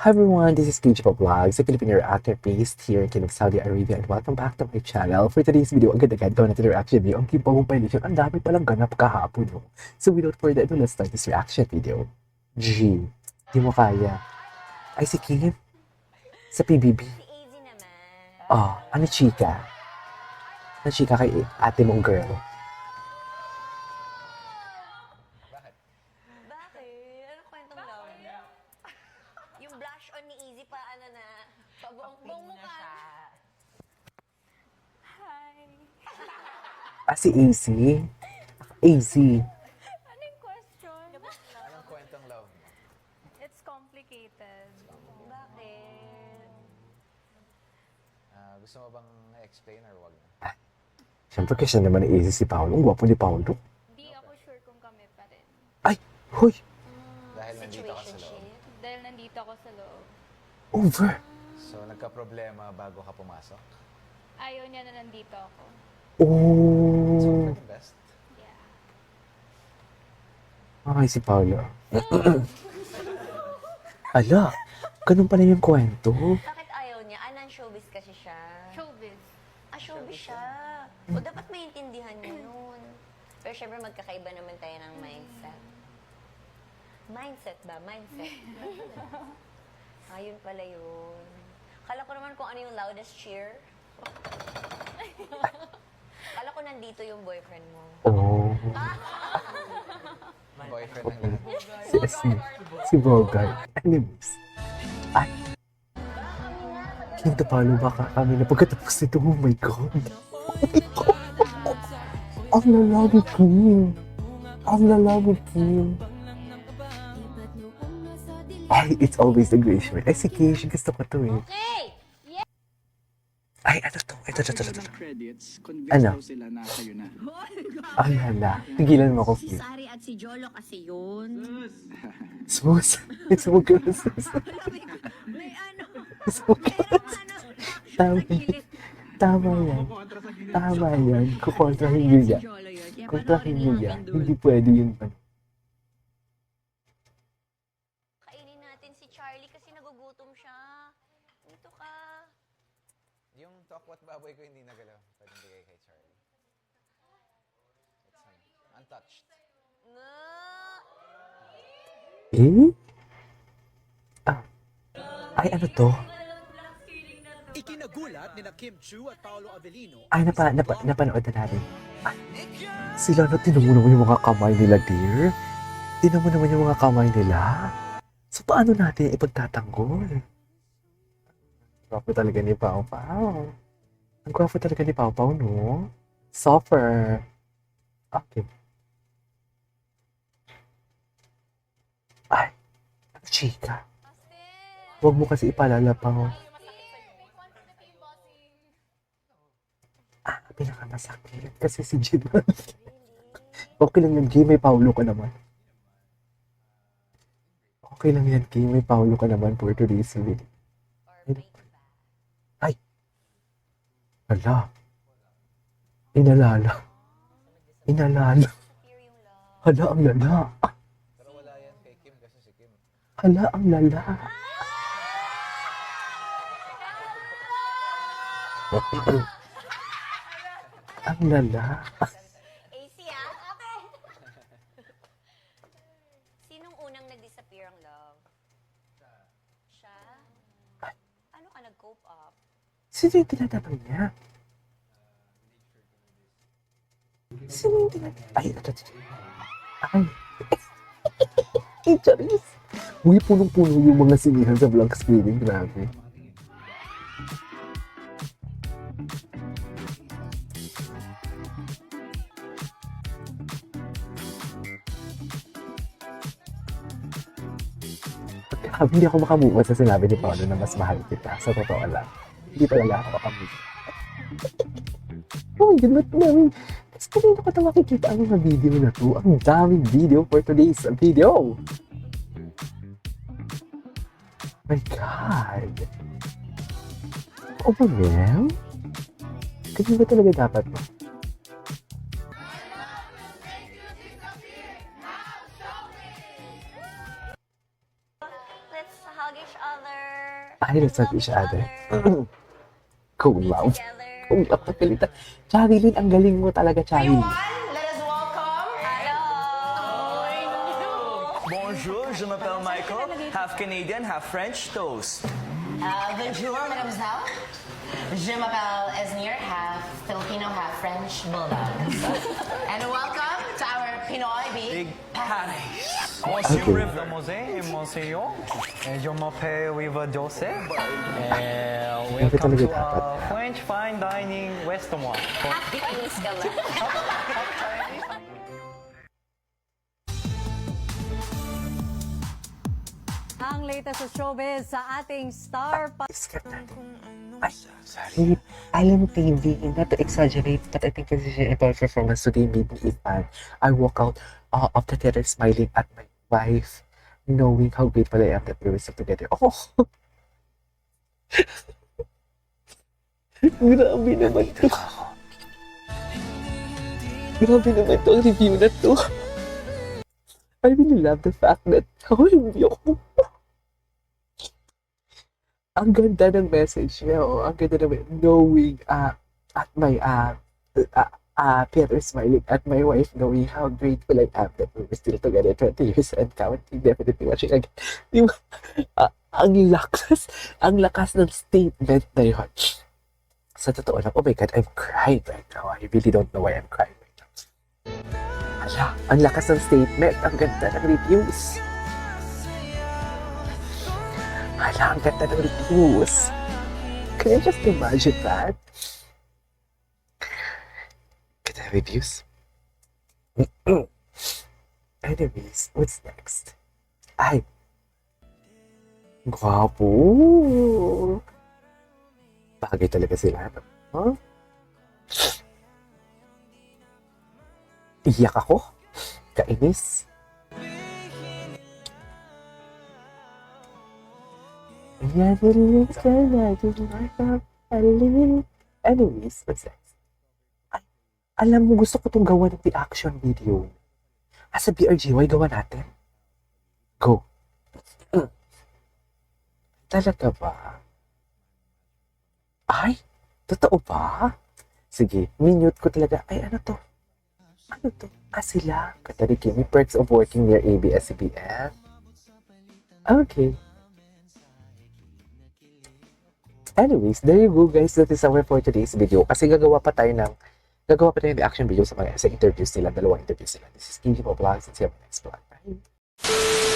Hi everyone, this is KJ Vlogs, a Filipino reactor based here in Kilig, Saudi Arabia, and welcome back to my channel. For today's video, agad-agad gawin natin the reaction video. Ang kibawang panisyon, ang dami palang ganap kahapon. No? So without further ado, let's start this reaction video. G, di mo kaya. Ay, si Kim? Sa PBB? Easy naman. Oh, ano chika? Ano chika kay ate mong girl? Bakit? Ano kwentong love? Yung blush on ni Easy pa ano na, pabuong mukha. Hi. Ah, si AC? AZ. Ano yung question? Anong kwentong love mo? It's complicated. Bakit? Gusto mo bang explain or wag na? Siyempre kasi naman ni AC si Paolo. Ang gwapo ni Paolo. Di ako sure kung kami pa rin. Ay, hoy, Dahil nandito ka sa loob. Dahil nandito ako sa loob. over. So, nagka-problema bago ka pumasok? Ayaw niya na nandito ako. So, Oh. for the best. Yeah. Ay, si Paolo. Ala, ganun pala yung kwento. Bakit ayaw niya? Anong showbiz kasi siya? Showbiz. Showbiz siya. O dapat maintindihan niya yun. Pero syempre magkakaiba naman tayo ng mindset. Mindset ba? Mindset. Ayun pala yun. Kala ko naman kung ano yung loudest cheer. Kala ko nandito yung boyfriend mo. Oh. Boyfriend ng lahat. Si Bogart. Anyways. Ay. Kinto Paolo, baka kami na pagkatapos nito. Oh my God. Ang lalabi Kim. Ang lalabi Kim. Ay, it's always the grace man. Ay, si Kish. Gusto ko to eh. Okay! Ay, ano to? Ito. Credits, convinced Ano? daw sila na kayo na. Ay, hala. Tigilan mo ako, Si Kim. Sari at si Jolo kasi yun. Smooth. It's mo ka na sus. May ano, Smooth ka na merong sus. ano, Tama yan. Tama yan. Tama yan. Kukontrahin niyo yan. Jolo yun. Kaya Kontrahin niyo panoorin yan. natin Hindi dun. pwede yun. Kainin natin si Charlie kasi nagugutom siya. Dito ka. Yung tokwat baboy ko hindi nagalaw. Pwedeng bigay kay Charlie. It's untouched. No! Eh? Ah. Ay, ano to? Ikinagulat ni na Kim Chu at Paolo Avellino. Ay, napanood na natin. Ay, sila na, tinan mo naman yung mga kamay nila, dear. Tinan mo naman yung mga kamay nila. So, paano natin ipagtatanggol? Gwapo talaga ni Pao Pao. Ang gwapo talaga ni Pao Pao, no? Suffer. Okay. Ay, ano chika? Huwag mo kasi ipalala, Pao. Ah, pinakamasakit. Kasi si Jinan. Okay lang yan, Gay. May Paulo ka naman. Okay lang yan, Gay. May Paulo ka naman for today's video. Ay! Hala. Inalala. Inalala. Hala, ang lala. Pero wala yan kay Kim kasi si Kim. Hala, ang lala. Ang lala. AC ah? Okay. Sinong unang nag-disappear ang love? Siya? Ano ka nag-cope up? Sino yung tinatanong niya? Sino yung tinatanong? Ay, ito. Ay. Charis. Uy, punong-puno yung mga sinihan sa blank screening. Grabe. Hindi ako makamove sa sinabi ni Paolo na mas mahal kita. Sa totoo lang. Hindi talaga ako makamove. Oh my God, ba't namin? Tapos kanina ko ito makikita ang mga video na to. Ang daming video for today's video. My God. Oh, well? Ganyan ba talaga dapat mo? Let's hug each other. Ay, nasabi siya ate. Cool love. Cool love na kalita. Charilyn, ang galing mo talaga, Charilyn. Let us welcome. Hello. Bonjour, je m'appelle Michael, half Canadian, half French toast. Bonjour, mademoiselle. Je m'appelle Esnir, half Filipino, half French bulldog. And welcome to our Pinoy Big Paris. Okay. Monsieur Rive de Mosé et Monsieur, et je m'appelle Riva Jose. Welcome to French fine dining restaurant. Chinese ka ba? Ang latest sa showbiz sa ating star pa. Discard natin. Ay, sorry. Alam TV, not to exaggerate, but I think this is an important performance today made me fan. I walk out of the theater smiling at my wife, knowing how grateful I am that we were still together. Oh! Grabe naman to. Grabe naman to ang review na to. I really love the fact that hindi ako. Ang ganda ng message niya, oh. Ang ganda naman, knowing at my Peter smiling at my wife, knowing how grateful I am that we were still together 20 years and counting, definitely watching again. Di ba? Ang lakas ng statement na yun. Sa totoo lang, oh my God, I'm crying right now. I really don't know why I'm crying right now. Ala, ang lakas ng statement, ang ganda ng reviews. Hala, ang ganda ng reviews. Can I just imagine that? Ganda ng reviews. Anyways, what's next? Ay! Gwapo! Bagay talaga sila. Huh? Iyak ako? Kainis? Anyways, what's next? Ay, alam mo, gusto ko itong gawa ng reaction video. Sa BRGY, gawa natin. Go. Talaga ba? Ay, totoo ba? Sige, minute ko talaga. Ay, ano to? Ano to? Sila. Katari Kimi, perks of working near ABS-CBN. Okay. Anyways, there you go guys. That is our for today's video. Kasi gagawa pa tayo ng reaction video sa mga sa interviews nila. Dalawang interviews nila. This is Kinji Mo Vlogs and see you on the next vlog. Bye!